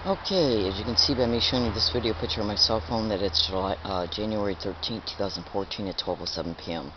Okay, as you can see by me showing you this video picture on my cell phone, that it's January 13th, 2014 at 12:07 p.m.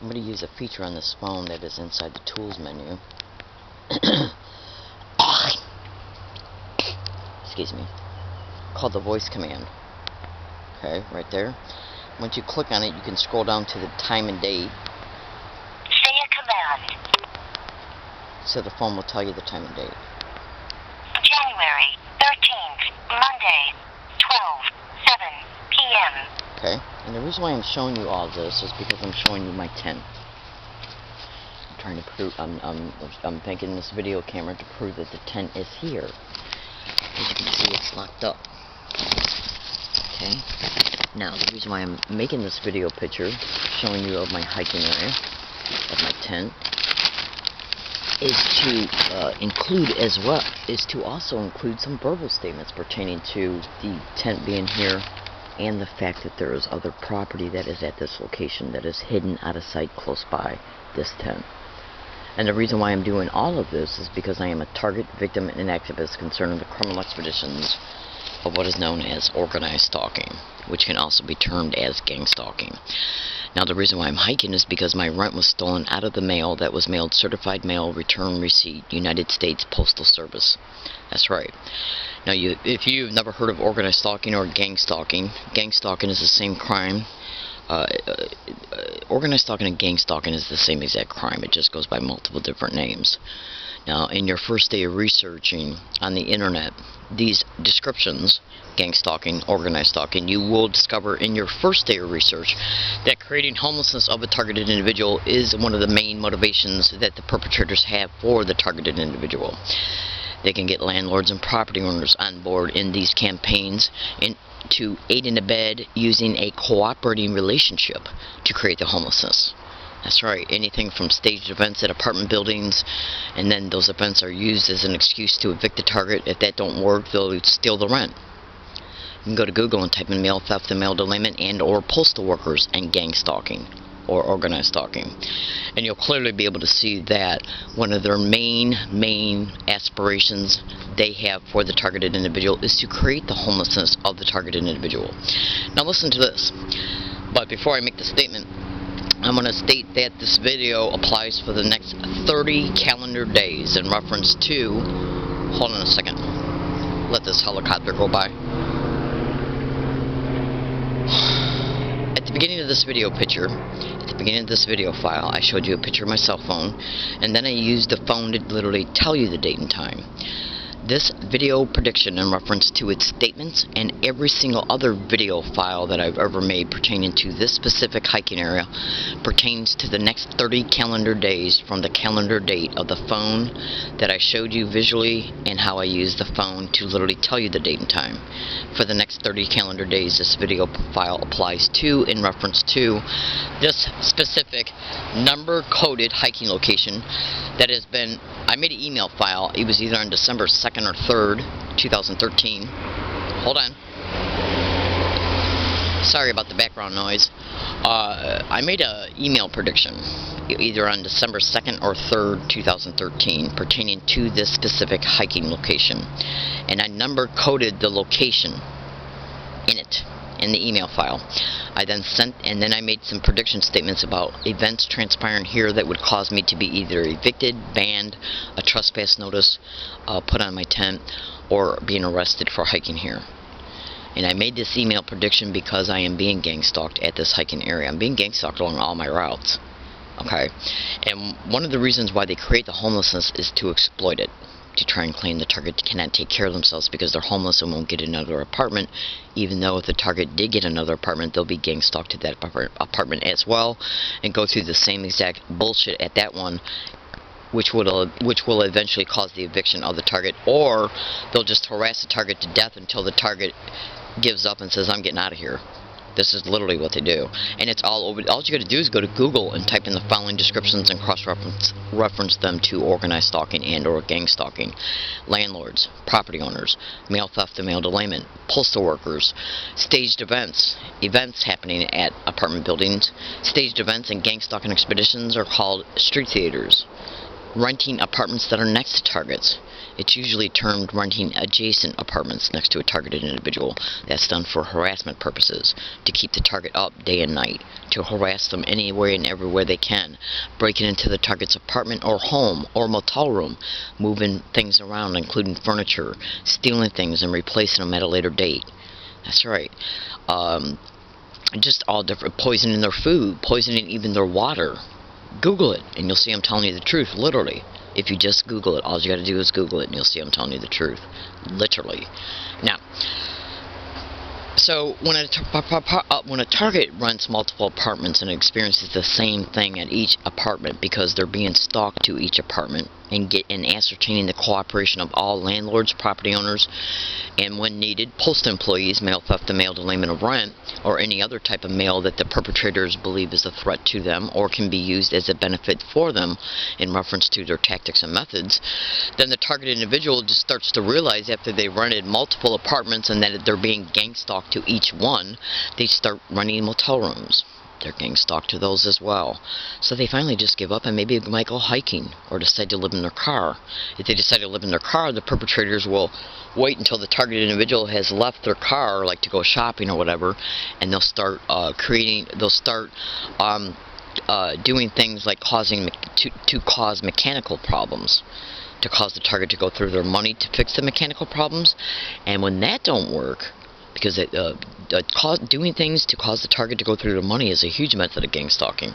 I'm going to use a feature on this phone that is inside the tools menu. Excuse me. Called the voice command. Okay, right there. Once you click on it, you can scroll down to the time and date. Say a command. So the phone will tell you the time and date. January 13th, Monday, 12:07 p.m. Okay, and the reason why I'm showing you all this is because I'm showing you my tent. I'm trying to prove, I'm thinking this video camera to prove that the tent is here. As you can see, it's locked up. Okay, now the reason why I'm making this video picture showing you of my hiking area, of my tent, is to also include some verbal statements pertaining to the tent being here and the fact that there is other property that is at this location that is hidden out of sight close by this tent. And the reason why I'm doing all of this is because I am a target, victim, and activist concerning the criminal expeditions of what is known as organized stalking, which can also be termed as gang stalking. Now, the reason why I'm hiking is because my rent was stolen out of the mail that was mailed certified mail return receipt, United States Postal Service. That's right. Now, if you've never heard of organized stalking or gang stalking is the same crime. Organized stalking and gang stalking is the same exact crime. It just goes by multiple different names. Now, in your first day of researching on the internet, these descriptions, gang stalking, organized stalking, you will discover in your first day of research that creating homelessness of a targeted individual is one of the main motivations that the perpetrators have for the targeted individual. They can get landlords and property owners on board in these campaigns to aid and abet using a cooperating relationship to create the homelessness. That's right, anything from staged events at apartment buildings, and then those events are used as an excuse to evict the target. If that don't work, they'll steal the rent. You can go to Google and type in mail theft and mail delayment and or postal workers and gang stalking or organized stalking. And you'll clearly be able to see that one of their main aspirations they have for the targeted individual is to create the homelessness of the targeted individual. Now listen to this. But before I make the statement, I'm going to state that this video applies for the next 30 calendar days in reference to, hold on a second, let this helicopter go by. At the beginning of this video picture, at the beginning of this video file, I showed you a picture of my cell phone, and then I used the phone to literally tell you the date and time. This video prediction in reference to its statements and every single other video file that I've ever made pertaining to this specific hiking area pertains to the next 30 calendar days from the calendar date of the phone that I showed you visually and how I use the phone to literally tell you the date and time. For the next 30 calendar days, this video file applies to in reference to this specific number-coded hiking location that has been, I made an email file. It was either on December 2nd or 3rd, 2013. Hold on. Sorry about the background noise. I made an email prediction either on December 2nd or 3rd, 2013 pertaining to this specific hiking location. And I number-coded the location in it, in the email file. I then I made some prediction statements about events transpiring here that would cause me to be either evicted, banned, a trespass notice put on my tent, or being arrested for hiking here. And I made this email prediction because I am being gang stalked at this hiking area. I'm being gang stalked along all my routes. Okay? And one of the reasons why they create the homelessness is to exploit it, to try and claim the target cannot take care of themselves because they're homeless and won't get another apartment, even though if the target did get another apartment, they'll be gang stalked to that apartment as well and go through the same exact bullshit at that one, which will eventually cause the eviction of the target, or they'll just harass the target to death until the target gives up and says, I'm getting out of here. This is literally what they do. And it's all over. All you got to do is go to Google and type in the following descriptions and cross-reference them to organized stalking and or gang stalking. Landlords, property owners, mail theft and mail delayment, postal workers, staged events happening at apartment buildings. Staged events and gang stalking expeditions are called street theaters. renting apartments that are next to targets. It's usually termed renting adjacent apartments next to a targeted individual. That's done for harassment purposes, to keep the target up day and night, to harass them anywhere and everywhere they can, breaking into the target's apartment or home or motel room, moving things around including furniture, stealing things and replacing them at a later date. That's right. Just all different, poisoning their food, poisoning even their water. Google it, and you'll see I'm telling you the truth, literally. If you just Google it, all you got to do is Google it, and you'll see I'm telling you the truth, literally. Now, so when a target rents multiple apartments and experiences the same thing at each apartment because they're being stalked to each apartment and ascertaining the cooperation of all landlords, property owners, and when needed, post employees, mail theft and mail delayment of rent, or any other type of mail that the perpetrators believe is a threat to them or can be used as a benefit for them in reference to their tactics and methods, then the targeted individual just starts to realize after they rented multiple apartments and that they're being gang stalked to each one, they start running motel rooms. They're gang stalked to those as well. So they finally just give up and maybe might go hiking or decide to live in their car. If they decide to live in their car, the perpetrators will wait until the targeted individual has left their car, like to go shopping or whatever, and they'll start doing things like to cause mechanical problems, to cause the target to go through their money to fix the mechanical problems. And when that don't work, because doing things to cause the target to go through the money is a huge method of gang stalking,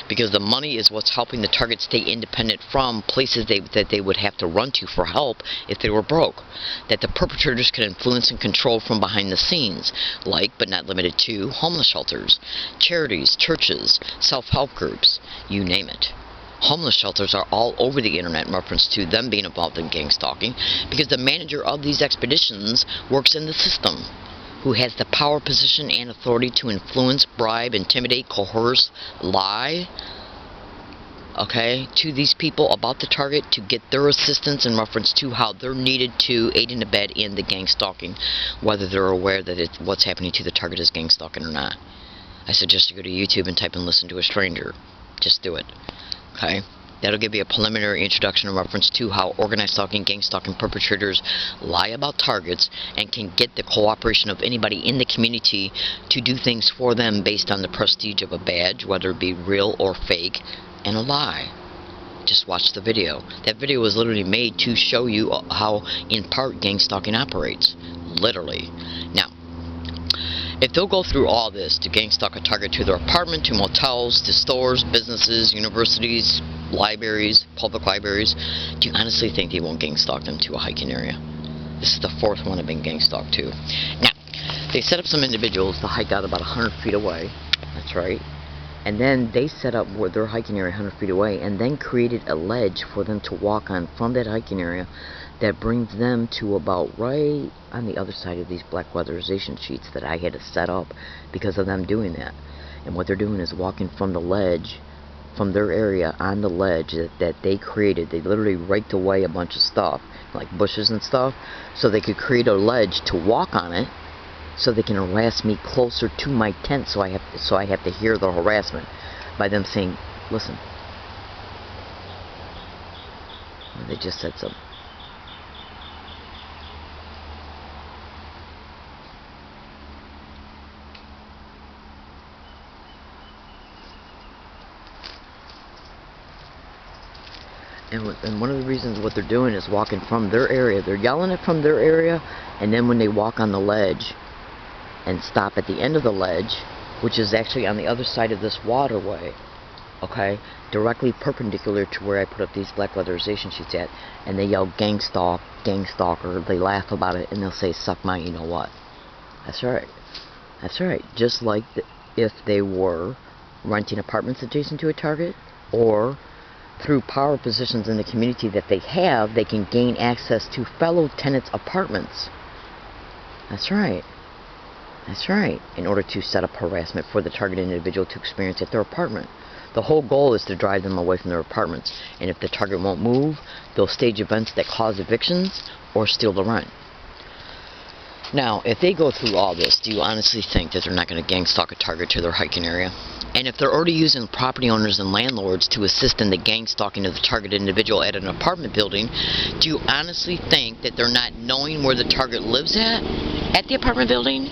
because the money is what's helping the target stay independent from places that they would have to run to for help if they were broke, that the perpetrators can influence and control from behind the scenes, like but not limited to homeless shelters, charities, churches, self-help groups, you name it. Homeless shelters are all over the internet in reference to them being involved in gang stalking, because the manager of these expeditions works in the system, who has the power, position, and authority to influence, bribe, intimidate, coerce, lie, to these people about the target to get their assistance in reference to how they're needed to aid and abet in the gang stalking, whether they're aware that what's happening to the target is gang stalking or not. I suggest you go to YouTube and type in "listen to a stranger." Just do it. Okay? That'll give you a preliminary introduction in reference to how organized stalking, gang stalking perpetrators lie about targets and can get the cooperation of anybody in the community to do things for them based on the prestige of a badge, whether it be real or fake, and a lie. Just watch the video. That video was literally made to show you how, in part, gang stalking operates. Literally. Now, if they'll go through all this to gang stalk a target to their apartment, to motels, to stores, businesses, universities, libraries, public libraries, do you honestly think they won't gang stalk them to a hiking area? This is the fourth one I've been gang stalked to. Now, they set up some individuals to hike out about 100 feet away. That's right. And then they set up their hiking area 100 feet away and then created a ledge for them to walk on from that hiking area that brings them to about right on the other side of these black weatherization sheets that I had to set up because of them doing that. And what they're doing is walking from the ledge, from their area on the ledge that they created. They literally raked away a bunch of stuff, like bushes and stuff, so they could create a ledge to walk on it, so they can harass me closer to my tent, so I have to hear the harassment by them saying, "Listen." They just said something. And one of the reasons what they're doing is walking from their area. They're yelling it from their area, and then when they walk on the ledge and stop at the end of the ledge, which is actually on the other side of this waterway, directly perpendicular to where I put up these black weatherization sheets at, and they yell "gang stalk," "gang stalker," they laugh about it, and they'll say "suck my you know what." That's right. That's right. Just like if they were renting apartments adjacent to a target, or through power positions in the community that they have, they can gain access to fellow tenants' apartments. That's right. That's right. In order to set up harassment for the targeted individual to experience at their apartment. The whole goal is to drive them away from their apartments. And if the target won't move, they'll stage events that cause evictions or steal the rent. Now, if they go through all this, do you honestly think that they're not going to gang stalk a target to their hiking area? And if they're already using property owners and landlords to assist in the gang stalking of the targeted individual at an apartment building, do you honestly think that they're not knowing where the target lives at the apartment building?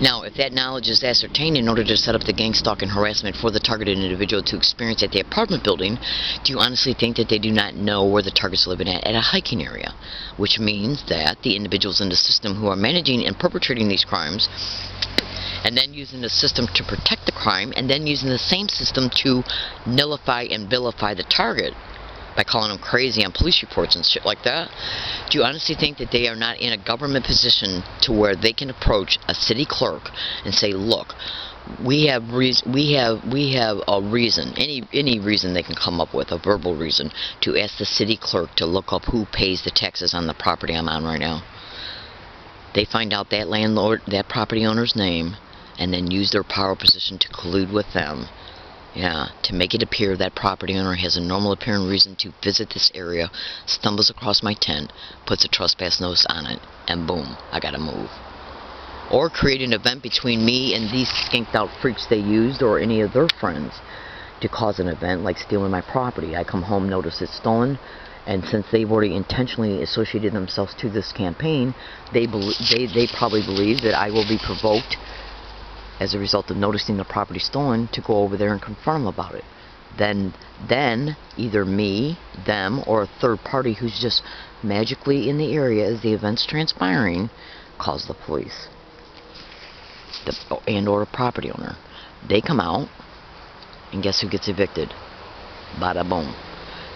Now, if that knowledge is ascertained in order to set up the gang stalking harassment for the targeted individual to experience at the apartment building, do you honestly think that they do not know where the target's living at a hiking area? Which means that the individuals in the system who are managing and perpetrating these crimes, and then using the system to protect the crime, and then using the same system to nullify and vilify the target by calling them crazy on police reports and shit like that, do you honestly think that they are not in a government position to where they can approach a city clerk and say, look, we have a reason, any reason they can come up with, a verbal reason, to ask the city clerk to look up who pays the taxes on the property I'm on right now. They find out that landlord, that property owner's name, and then use their power position to collude with them. Yeah, to make it appear that property owner has a normal appearing reason to visit this area, stumbles across my tent, puts a trespass notice on it, and boom, I gotta move. Or create an event between me and these skinked out freaks they used, or any of their friends, to cause an event like stealing my property. I come home, notice it's stolen, and since they've already intentionally associated themselves to this campaign, they probably believe that I will be provoked as a result of noticing the property stolen to go over there and confront them about it. Then either me, them, or a third party who's just magically in the area as the event's transpiring calls the police and or a property owner. They come out, and guess who gets evicted? Bada boom.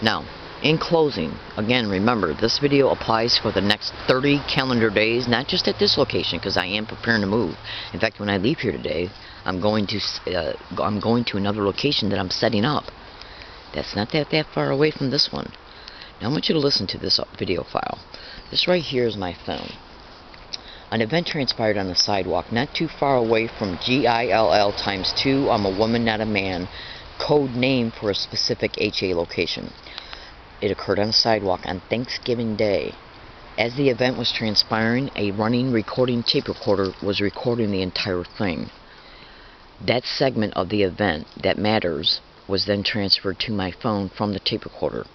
Now, in closing, again, remember, this video applies for the next 30 calendar days, not just at this location, because I am preparing to move. In fact, when I leave here today, I'm going to another location that I'm setting up. That's not that far away from this one. Now, I want you to listen to this video file. This right here is my phone. An event transpired on the sidewalk not too far away from GILL times 2, I'm a woman, not a man, code name for a specific HA location. It occurred on a sidewalk on Thanksgiving Day. As the event was transpiring, a running recording tape recorder was recording the entire thing. That segment of the event that matters was then transferred to my phone from the tape recorder.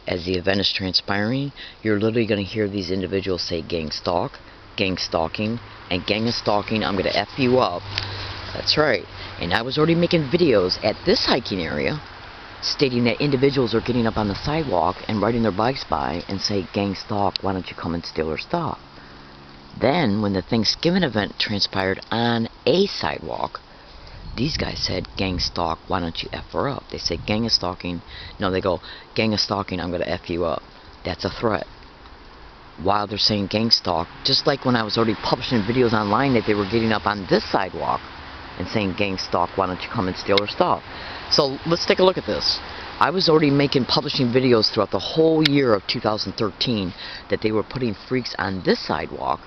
As the event is transpiring, you're literally going to hear these individuals say gang stalk, gang stalking, and gang of stalking, I'm going to F you up. That's right. And I was already making videos at this hiking area stating that individuals are getting up on the sidewalk and riding their bikes by and say, gang stalk, why don't you come and steal our stuff? Then, when the Thanksgiving event transpired on a sidewalk, these guys said, gang stalk, why don't you F her up? They say, gang of stalking. No, they go, gang of stalking, I'm going to F you up. That's a threat. While they're saying gang stalk, just like when I was already publishing videos online that they were getting up on this sidewalk and saying, gang stalk, why don't you come and steal our stuff? So let's take a look at this. I was already publishing videos throughout the whole year of 2013 that they were putting freaks on this sidewalk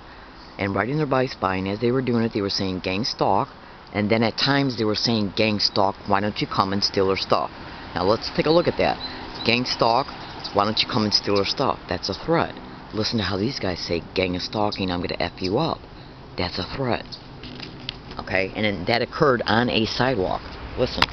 and riding their bikes by, and as they were doing it, they were saying gang stalk, and then at times they were saying gang stalk, why don't you come and steal our stuff? Now let's take a look at that. Gang stalk, why don't you come and steal our stuff? That's a threat. Listen to how these guys say, gang of stalking, I'm going to F you up. That's a threat. Okay, and then that occurred on a sidewalk. Listen.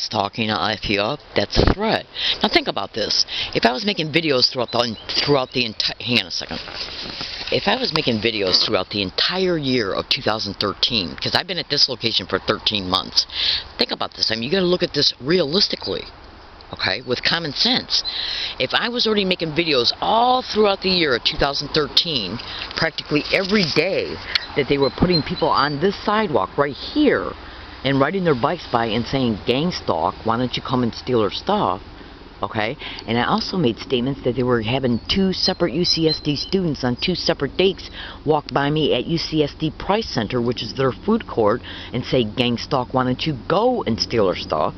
stalking, I'll F you up. That's a threat. Now think about this. If I was making videos throughout the entire... Hang on a second. If I was making videos throughout the entire year of 2013, because I've been at this location for 13 months, think about this. I mean, you got to look at this realistically, okay, with common sense. If I was already making videos all throughout the year of 2013, practically every day that they were putting people on this sidewalk right here and riding their bikes by and saying, gang stalk, why don't you come and steal our stuff? Okay, and I also made statements that they were having 2 separate UCSD students on 2 separate dates walk by me at UCSD Price Center, which is their food court, and say, gang stalk, why don't you go and steal our stuff?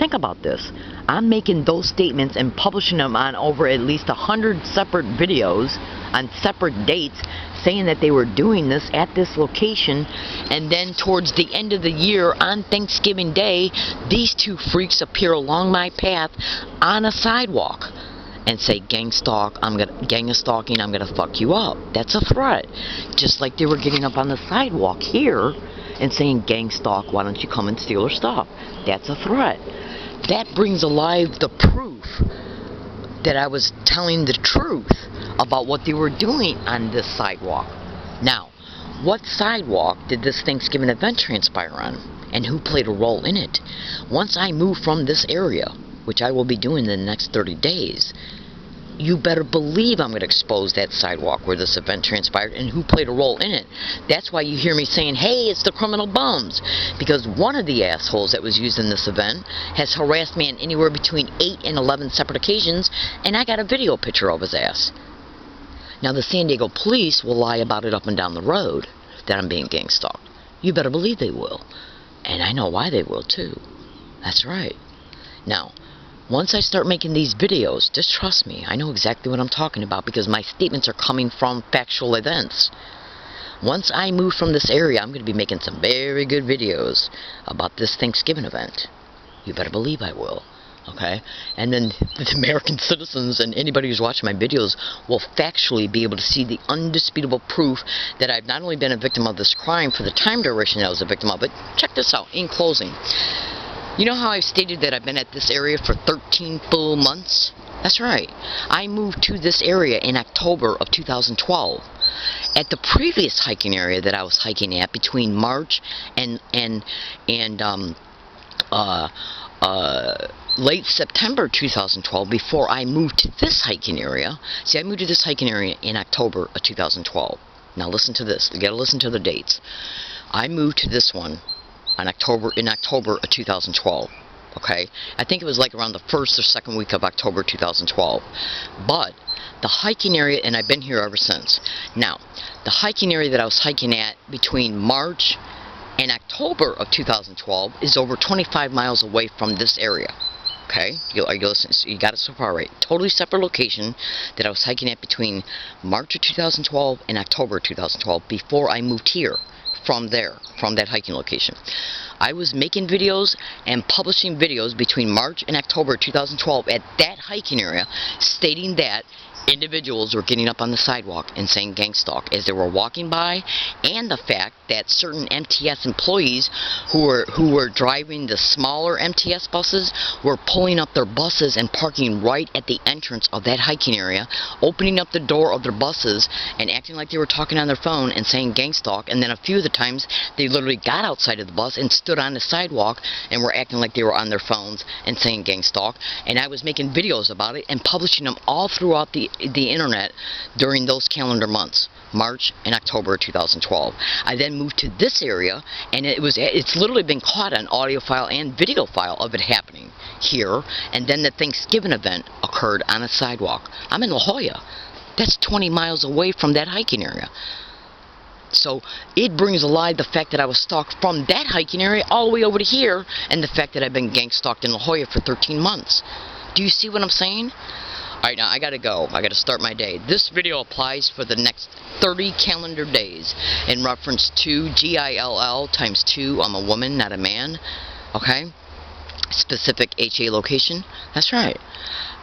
Think about this. I'm making those statements and publishing them on over at least 100 separate videos on separate dates, saying that they were doing this at this location, and then towards the end of the year on Thanksgiving Day, these 2 freaks appear along my path on a sidewalk and say, gang stalking, I'm gonna fuck you up. That's a threat. Just like they were getting up on the sidewalk here and saying, gang stalk, why don't you come and steal our stuff? That's a threat. That brings alive the proof that I was telling the truth about what they were doing on this sidewalk. Now, what sidewalk did this Thanksgiving event transpire on? And who played a role in it? Once I move from this area, which I will be doing in the next 30 days, you better believe I'm going to expose that sidewalk where this event transpired and who played a role in it. That's why you hear me saying, hey, it's the criminal bums. Because one of the assholes that was used in this event has harassed me on anywhere between 8 and 11 separate occasions, and I got a video picture of his ass. Now, the San Diego police will lie about it up and down the road that I'm being gang stalked. You better believe they will. And I know why they will, too. That's right. Now, once I start making these videos, just trust me, I know exactly what I'm talking about because my statements are coming from factual events. Once I move from this area, I'm going to be making some very good videos about this Thanksgiving event. You better believe I will. Okay? And then the American citizens and anybody who's watching my videos will factually be able to see the undisputable proof that I've not only been a victim of this crime for the time duration that I was a victim of, but check this out, in closing. You know how I've stated that I've been at this area for 13 full months? That's right. I moved to this area in October of 2012. At the previous hiking area that I was hiking at between March and late September 2012, before I moved to this hiking area. See, I moved to this hiking area in October of 2012. Now listen to this. You got to listen to the dates. I moved to this one in October of 2012. Okay, I think it was like around the 1st or 2nd week of October 2012. But the hiking area, and I've been here ever since. Now, the hiking area that I was hiking at between March and October of 2012 is over 25 miles away from this area. Okay, are you listening? So you got it so far right. Totally separate location that I was hiking at between March of 2012 and October 2012 before I moved here. From that hiking location. I was making videos and publishing videos between March and October 2012 at that hiking area, stating that individuals were getting up on the sidewalk and saying gang stalk as they were walking by, and the fact that certain MTS employees who were driving the smaller MTS buses were pulling up their buses and parking right at the entrance of that hiking area, opening up the door of their buses and acting like they were talking on their phone and saying gang stalk, and then a few of the times they literally got outside of the bus and stood on the sidewalk and were acting like they were on their phones and saying gang stalk, and I was making videos about it and publishing them all throughout the internet during those calendar months, March and October 2012. I then moved to this area, and it's literally been caught on audio file and video file of it happening here, and then the Thanksgiving event occurred on a sidewalk. I'm in La Jolla. That's 20 miles away from that hiking area. So it brings alive the fact that I was stalked from that hiking area all the way over to here, and the fact that I've been gang stalked in La Jolla for 13 months. Do you see what I'm saying? Alright, now I gotta go. I gotta start my day. This video applies for the next 30 calendar days in reference to GILL times 2. I'm a woman, not a man. Okay? Specific HA location. That's right.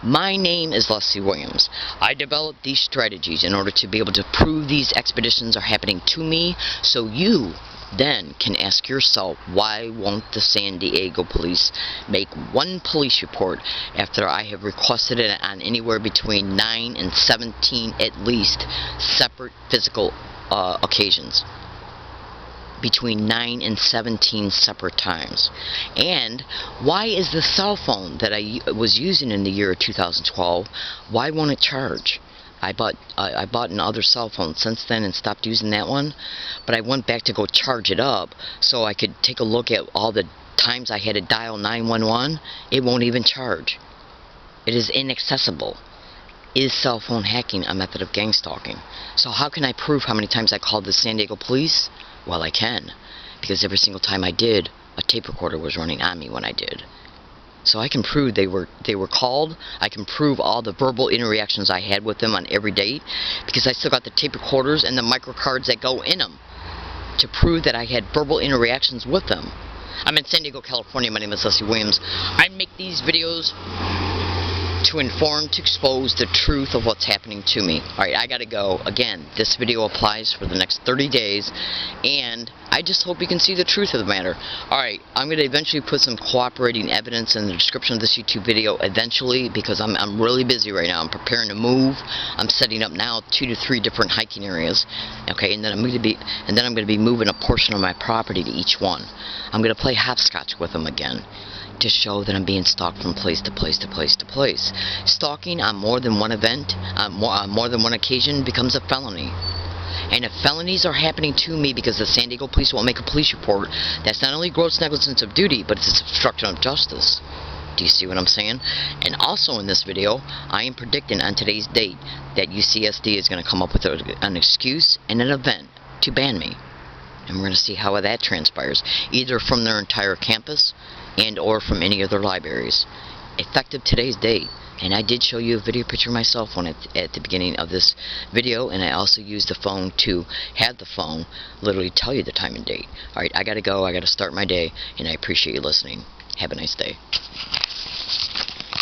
My name is Leslie Williams. I developed these strategies in order to be able to prove these expeditions are happening to me, so you then can ask yourself, why won't the San Diego police make one police report after I have requested it on anywhere between 9 and 17 at least separate physical occasions? Between 9 and 17 separate times. And why is the cell phone that I was using in the year of 2012, why won't it charge? I bought another cell phone since then and stopped using that one, but I went back to go charge it up so I could take a look at all the times I had to dial 911. It won't even charge. It is inaccessible. Is cell phone hacking a method of gang stalking? So how can I prove how many times I called the San Diego police? Well, I can, because every single time I did, a tape recorder was running on me when I did. So I can prove they were called. I can prove all the verbal interactions I had with them on every date, because I still got the tape recorders and the microcards that go in them to prove that I had verbal interactions with them. I'm in San Diego, California. My name is Leslie Williams. I make these videos to inform, to expose the truth of what's happening to me. Alright, I gotta go. Again, this video applies for the next 30 days, and I just hope you can see the truth of the matter. Alright, I'm gonna eventually put some cooperating evidence in the description of this YouTube video eventually, because I'm really busy right now. I'm preparing to move. I'm setting up now 2 to 3 different hiking areas. Okay, and then I'm gonna be moving a portion of my property to each one. I'm gonna play hopscotch with them again, to show that I'm being stalked from place to place to place to place. Stalking on more than one event, on more than one occasion, becomes a felony. And if felonies are happening to me because the San Diego police won't make a police report, that's not only gross negligence of duty, but it's obstruction of justice. Do you see what I'm saying? And also in this video, I am predicting on today's date that UCSD is going to come up with an excuse and an event to ban me. And we're going to see how that transpires, either from their entire campus and or from any of their libraries. Effective today's date. And I did show you a video picture of my cell phone at the beginning of this video, and I also used the phone to have the phone literally tell you the time and date. Alright, I gotta go, I gotta start my day, and I appreciate you listening. Have a nice day.